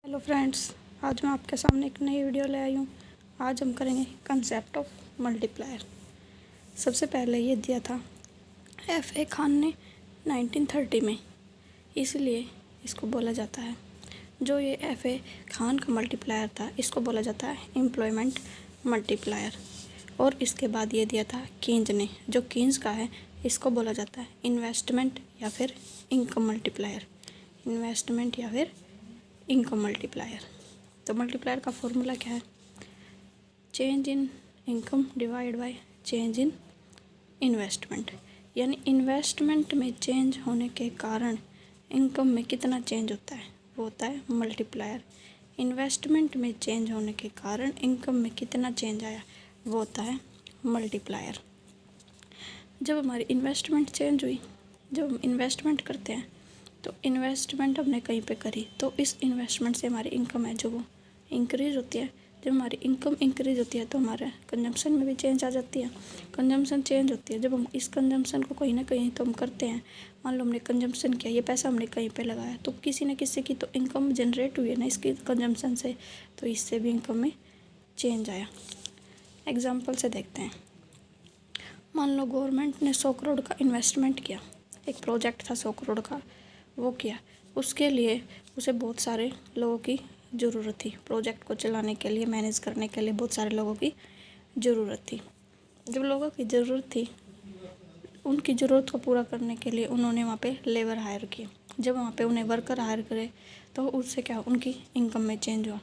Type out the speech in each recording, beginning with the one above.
Hello friends, आज मैं आपके सामने एक नई वीडियो ले आई हूँ। आज हम करेंगे कंसेप्ट ऑफ मल्टीप्लायर। सबसे पहले ये दिया था F.A. खान ने 1930 में, इसलिए इसको बोला जाता है, जो ये F.A. खान का मल्टीप्लायर था इसको बोला जाता है एम्प्लॉयमेंट मल्टीप्लायर। और इसके बाद ये दिया था कीन्स ने, जो कीन्स का है इसको बोला जाता है इन्वेस्टमेंट या फिर इनकम मल्टीप्लायर। इन्वेस्टमेंट या फिर इनकम मल्टीप्लायर। तो मल्टीप्लायर का फॉर्मूला क्या है? Change in income divide by change in investment. यानी इन्वेस्टमेंट में चेंज होने के कारण इनकम में कितना चेंज होता है, वो होता है मल्टीप्लायर। इन्वेस्टमेंट में चेंज होने के कारण इनकम में कितना चेंज आया, वो होता है मल्टीप्लायर। जब हमारी इन्वेस्टमेंट चेंज हुई, जब हम इन्वेस्टमेंट करते हैं तो इन्वेस्टमेंट हमने कहीं पे करी तो इस इन्वेस्टमेंट से हमारी इनकम है जो वो इंक्रीज़ होती है। जब हमारी इनकम इंक्रीज़ होती है तो हमारे कंजम्पशन में भी चेंज आ जाती है। कंजम्पशन चेंज होती है जब हम इस कंजम्पशन को कहीं ना कहीं तो हम करते हैं। मान लो हमने कंजम्पशन किया, ये पैसा हमने कहीं पे लगाया तो किसी न किसी की तो इनकम जनरेट हुई है ना इसकी कंजम्पशन से, तो इससे भी इनकम में चेंज आया। एग्जाम्पल से देखते हैं। मान लो गवर्नमेंट ने 100 करोड़ का इन्वेस्टमेंट किया, एक प्रोजेक्ट था 100 करोड़ का, वो किया। उसके लिए उसे बहुत सारे लोगों की ज़रूरत थी। प्रोजेक्ट को चलाने के लिए, मैनेज करने के लिए बहुत सारे लोगों की ज़रूरत थी। जब लोगों की ज़रूरत थी, उनकी ज़रूरत को पूरा करने के लिए उन्होंने वहाँ पे लेबर हायर किए। जब वहाँ पे उन्हें वर्कर हायर करे तो उससे क्या, उनकी इनकम में चेंज हुआ।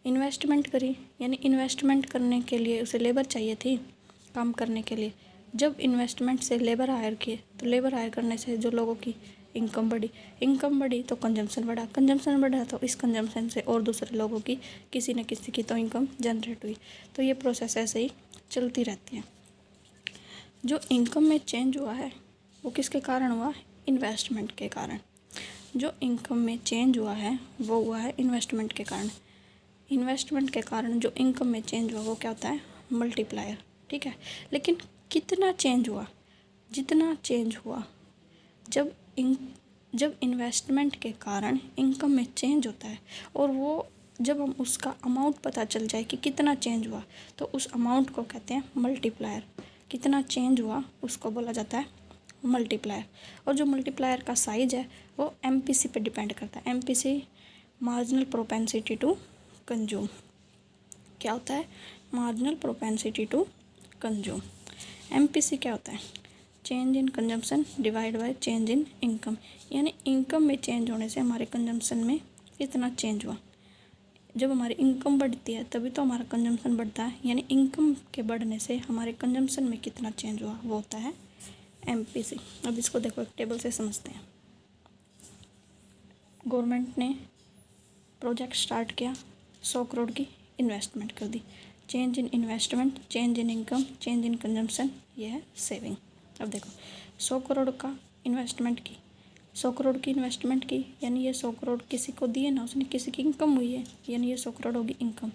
इन्वेस्टमेंट करी, यानी इन्वेस्टमेंट करने के लिए उसे लेबर चाहिए थी काम करने के लिए। जब इन्वेस्टमेंट से लेबर हायर किए तो लेबर हायर करने से जो लोगों की इनकम बढ़ी तो कंजम्पशन बढ़ा तो इस कंजम्पशन से और दूसरे लोगों की किसी न किसी की तो इनकम जनरेट हुई। तो ये प्रोसेस ऐसे ही चलती रहती है। जो इनकम में चेंज हुआ है वो किसके कारण हुआ? इन्वेस्टमेंट के कारण। जो इनकम में चेंज हुआ है वो हुआ है इन्वेस्टमेंट के कारण। इन्वेस्टमेंट के कारण जो इनकम में चेंज हुआ वो क्या होता है? मल्टीप्लायर। ठीक है, लेकिन कितना चेंज हुआ? जितना चेंज हुआ, जब इन्वेस्टमेंट के कारण इनकम में चेंज होता है और वो जब हम उसका अमाउंट पता चल जाए कि कितना चेंज हुआ तो उस अमाउंट को कहते हैं मल्टीप्लायर। कितना चेंज हुआ उसको बोला जाता है मल्टीप्लायर। और जो मल्टीप्लायर का साइज है वो MPC पे डिपेंड करता है। MPC marginal propensity to consume. क्या होता है? Marginal propensity to consume. MPC क्या होता है? Change in consumption divide by change in income. यानी इनकम में चेंज होने से हमारे कंजम्पशन में कितना चेंज हुआ। जब हमारी इनकम बढ़ती है तभी तो हमारा कंजम्पशन बढ़ता है, यानी इनकम के बढ़ने से हमारे कंजम्पशन में कितना चेंज हुआ वो होता है MPC। अब इसको देखो, एक टेबल से समझते हैं। गवर्नमेंट ने प्रोजेक्ट स्टार्ट किया, 100 करोड़ की इन्वेस्टमेंट कर दी। Change in investment, change in income, change in consumption, ये है सेविंग। अब देखो, 100 करोड़ का इन्वेस्टमेंट की, 100 करोड़ की इन्वेस्टमेंट की, यानी ये 100 करोड़ किसी को दिए ना, उसने किसी की इनकम हुई है, यानी ये 100 करोड़ होगी इनकम।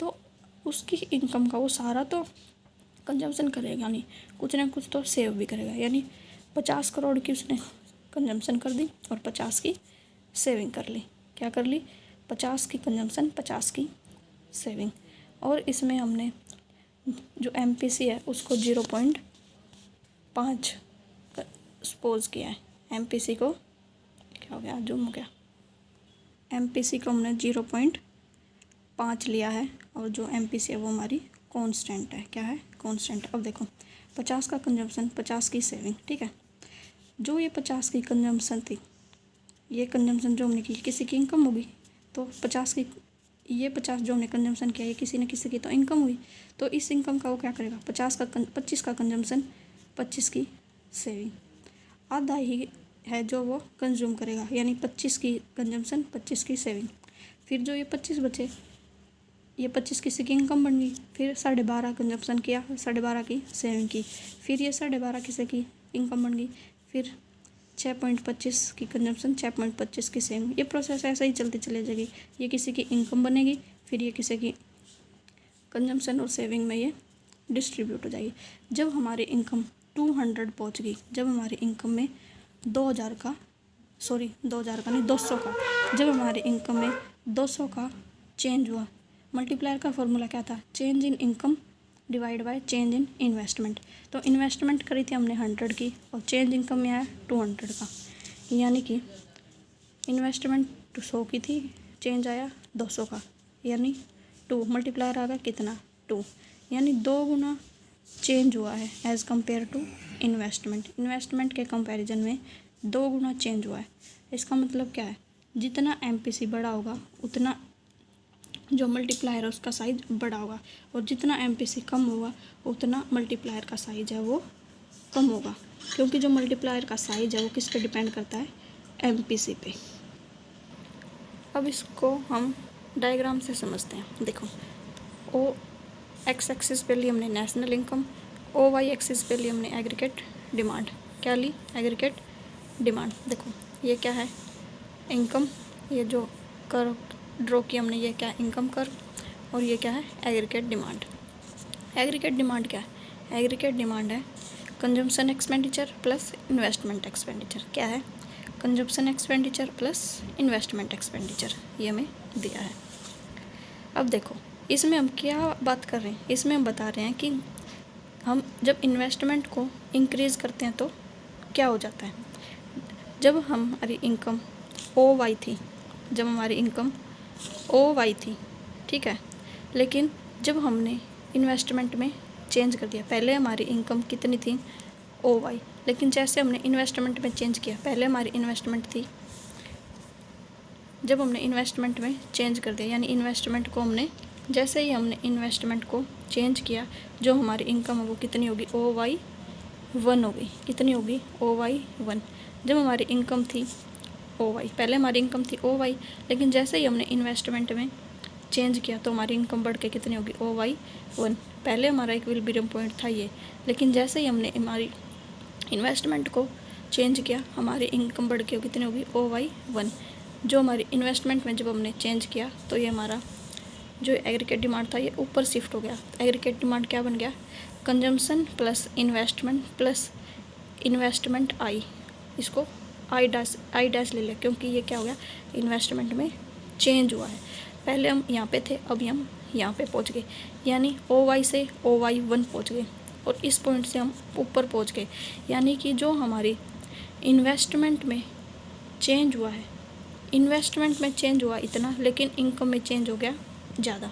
तो उसकी इनकम का वो सारा तो कंजम्पशन करेगा नहीं, कुछ ना कुछ तो सेव भी करेगा। यानी 50 करोड़ की उसने कंजम्पशन कर दी और 50 की सेविंग कर ली। क्या कर ली? 50 की कंजम्पशन, 50 की सेविंग। और इसमें हमने जो MPC है उसको 0.5 सपोज किया है। MPC को क्या हो गया, जूम हो गया। MPC को हमने 0.5 लिया है और जो MPC है वो हमारी कांस्टेंट है। क्या है? कांस्टेंट। अब देखो, 50 का कंजम्पशन, 50 की सेविंग। ठीक है, जो ये 50 की कंजम्पशन थी, ये कंजम्पशन जो हमने की किसी की इनकम होगी, तो 50 की, ये 50 जो हमने कंजम्पशन किया ये किसी न किसी की तो इनकम हुई। तो इस इनकम का वो क्या करेगा? 25 का कंजम्पशन, 25 की सेविंग। आधा ही है जो वो कंज्यूम करेगा, यानी 25 की कंजम्पशन, 25 की सेविंग। फिर जो ये 25 बचे, ये 25 किसी की इनकम बन गई। फिर 12.5 कंजम्पशन किया, 12.5 की सेविंग की। फिर ये 12.5 किसी की इनकम बन गई। फिर 6.25 की कंजम्पशन, 6.25 की सेविंग। ये प्रोसेस ऐसे ही चलती चली जाएगी। ये किसी की इनकम बनेगी, फिर ये किसी की कंजम्पशन और सेविंग में ये डिस्ट्रीब्यूट हो जाएगी। जब हमारी इनकम 200 पहुंच गई, जब हमारी इनकम में 200 का नहीं 200 का, जब हमारी इनकम में 200 का चेंज हुआ। मल्टीप्लायर का फॉर्मूला क्या था? Change in income divide by change in investment. तो इन्वेस्टमेंट करी थी हमने 100 की और चेंज इनकम में आया 200 का, यानी कि इन्वेस्टमेंट 100 की थी, चेंज आया 200 का, यानी 2 मल्टीप्लायर आ गया कितना? 2, यानी 2 गुना चेंज हुआ है as compare to investment. Investment के कंपैरिजन में 2 गुना चेंज हुआ है। इसका मतलब क्या है? जितना MPC बड़ा होगा उतना जो मल्टीप्लायर है उसका साइज बड़ा होगा, और जितना MPC कम होगा उतना मल्टीप्लायर का साइज है वो कम होगा, क्योंकि जो मल्टीप्लायर का साइज है वो किस पे डिपेंड करता है? MPC पे। अब इसको हम डायग्राम से समझते हैं। देखो, ओ एक्स एक्सिस पे ली हमने नेशनल इनकम, OY एक्सिस पे ली हमने एग्रीगेट डिमांड। क्या ली? Aggregate demand. देखो ये क्या है? इनकम। ये जो कर्व ड्रॉ की हमने ये क्या है? Income curve. और ये क्या है? Aggregate demand. एग्रीगेट डिमांड क्या है? एग्रीगेट डिमांड है consumption expenditure plus investment expenditure. क्या है? Consumption expenditure plus investment expenditure, ये हमें दिया है। अब देखो इसमें हम क्या बात कर रहे हैं? इसमें हम बता रहे हैं कि हम जब इन्वेस्टमेंट को इंक्रीज़ करते हैं तो क्या हो जाता है? जब हमारी इनकम OY थी, जब हमारी इनकम OY थी, ठीक है, लेकिन जब हमने इन्वेस्टमेंट में चेंज कर दिया, पहले हमारी इनकम कितनी थी? OY, लेकिन जैसे हमने इन्वेस्टमेंट में चेंज किया, पहले हमारी इन्वेस्टमेंट थी, जब हमने इन्वेस्टमेंट में चेंज कर दिया, यानी इन्वेस्टमेंट को हमने जैसे ही हमने इन्वेस्टमेंट को चेंज किया, जो हमारी इनकम है वो कितनी होगी? OY1 होगी। कितनी होगी? OY1। जब हमारी इनकम थी OY, पहले हमारी इनकम थी OY, लेकिन जैसे ही हमने इन्वेस्टमेंट में चेंज किया तो हमारी इनकम बढ़ के कितनी होगी? OY1। पहले हमारा इक्विलिब्रियम पॉइंट था ये, लेकिन जैसे ही हमने हमारी इन्वेस्टमेंट को चेंज किया हमारी इनकम बढ़ के कितनी होगी? OY1। जो हमारी इन्वेस्टमेंट में जब हमने चेंज किया तो ये हमारा जो एग्रीगेट डिमांड था ये ऊपर शिफ्ट हो गया। एग्रीगेट डिमांड क्या बन गया? कंजम्पशन प्लस इन्वेस्टमेंट आई। इसको आई डैश ले लिया, क्योंकि ये क्या हो गया? इन्वेस्टमेंट में चेंज हुआ है। पहले हम यहाँ पे थे, अभी हम यहाँ पे पहुँच गए, यानी OY से OY1 पहुँच गए, और इस पॉइंट से हम ऊपर पहुँच गए। यानी कि जो हमारी इन्वेस्टमेंट में चेंज हुआ है, इन्वेस्टमेंट में चेंज हुआ इतना, लेकिन इनकम में चेंज हो गया ज़्यादा।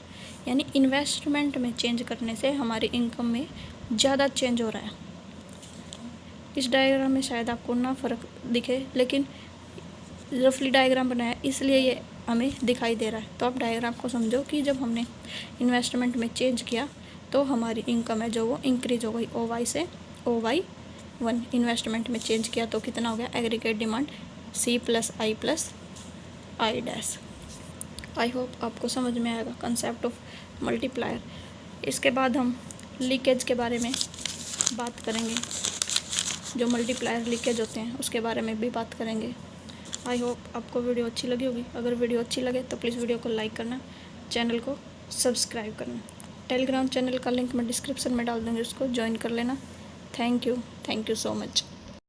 यानी इन्वेस्टमेंट में चेंज करने से हमारी इनकम में ज़्यादा चेंज हो रहा है। इस डायग्राम में शायद आपको ना फ़र्क दिखे, लेकिन रफली डायग्राम बनाया इसलिए ये हमें दिखाई दे रहा है। तो आप डायग्राम को समझो कि जब हमने इन्वेस्टमेंट में चेंज किया तो हमारी इनकम है जो वो इंक्रीज़ हो गई OY से OY1। इन्वेस्टमेंट में चेंज किया तो कितना हो गया? Aggregate demand C plus I dash. I hope आपको समझ में आएगा कंसेप्ट ऑफ मल्टीप्लायर। इसके बाद हम लीकेज के बारे में बात करेंगे, जो मल्टीप्लायर लीकेज होते हैं उसके बारे में भी बात करेंगे। आई होप आपको वीडियो अच्छी लगी होगी। अगर वीडियो अच्छी लगे तो प्लीज़ वीडियो को लाइक करना, चैनल को सब्सक्राइब करना। टेलीग्राम चैनल का लिंक मैं डिस्क्रिप्शन में डाल दूँगी, उसको ज्वाइन कर लेना। Thank you so much.